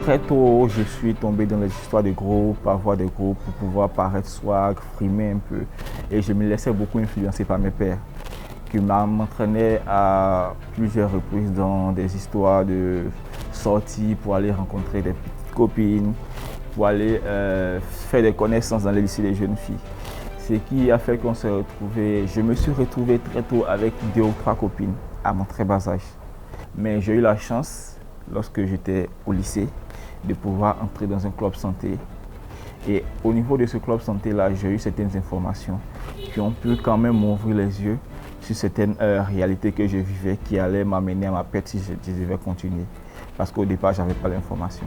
Très tôt, je suis tombé dans les histoires de groupes, avoir des groupes pour pouvoir paraître swag, frimer un peu. Et je me laissais beaucoup influencer par mes pères, qui m'entraînaient à plusieurs reprises dans des histoires de sorties pour aller rencontrer des petites copines, pour aller faire des connaissances dans les lycées des jeunes filles. Ce qui a fait qu'on s'est retrouvé, je me suis retrouvé très tôt avec 2 ou 3 copines à mon très bas âge. Mais j'ai eu la chance, lorsque j'étais au lycée, de pouvoir entrer dans un club santé. Et au niveau de ce club santé-là, j'ai eu certaines informations qui ont pu quand même m'ouvrir les yeux sur certaines réalités que je vivais qui allaient m'amener à ma perte si je devais continuer. Parce qu'au départ, je n'avais pas l'information.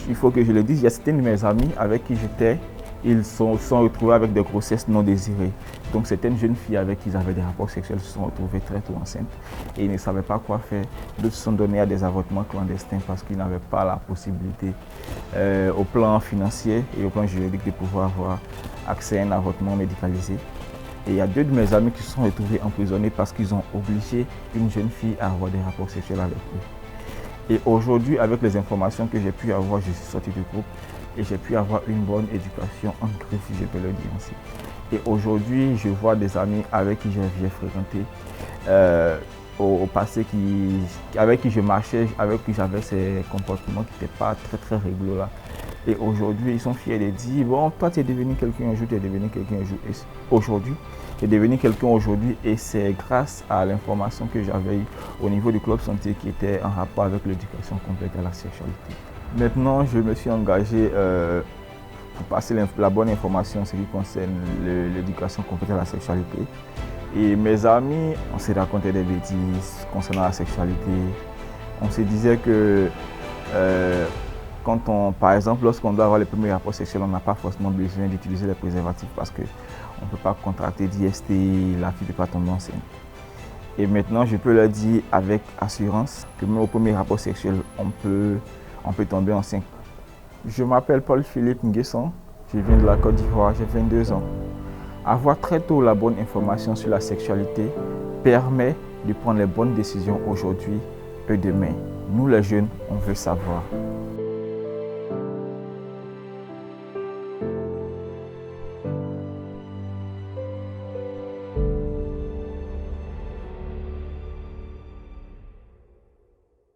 Il faut que je le dise, il y a certains de mes amis avec qui j'étais, ils se sont retrouvés avec des grossesses non désirées. Donc certaines jeunes filles avec qui ils avaient des rapports sexuels se sont retrouvées très tôt enceintes et ils ne savaient pas quoi faire. D'autres se sont donnés à des avortements clandestins parce qu'ils n'avaient pas la possibilité au plan financier et au plan juridique de pouvoir avoir accès à un avortement médicalisé. Et il y a 2 de mes amis qui se sont retrouvés emprisonnés parce qu'ils ont obligé une jeune fille à avoir des rapports sexuels avec eux. Et aujourd'hui, avec les informations que j'ai pu avoir, je suis sorti du groupe et j'ai pu avoir une bonne éducation en griffe, si je peux le dire ainsi. Et aujourd'hui, je vois des amis avec qui j'ai fréquenté au passé, avec qui je marchais, avec qui j'avais ces comportements qui n'étaient pas très rigolos là. Et aujourd'hui, ils sont fiers de dire, bon, toi tu es devenu quelqu'un un jour, tu es devenu quelqu'un un jour. Aujourd'hui, tu es devenu quelqu'un aujourd'hui et c'est grâce à l'information que j'avais eue au niveau du club santé qui était en rapport avec l'éducation complète à la sexualité. Maintenant, je me suis engagé pour passer la bonne information en ce qui concerne l'éducation complète à la sexualité. Et mes amis, on s'est raconté des bêtises concernant la sexualité. On se disait que par exemple, lorsqu'on doit avoir les premiers rapports sexuels, on n'a pas forcément besoin d'utiliser les préservatifs parce qu'on ne peut pas contracter d'IST, la fille ne peut pas tomber enceinte. Et maintenant, je peux leur dire avec assurance que même au premier rapport sexuel, on peut tomber enceinte. Je m'appelle Paul-Philippe Nguesson, je viens de la Côte d'Ivoire, j'ai 22 ans. Avoir très tôt la bonne information sur la sexualité permet de prendre les bonnes décisions aujourd'hui et demain. Nous les jeunes, on veut savoir.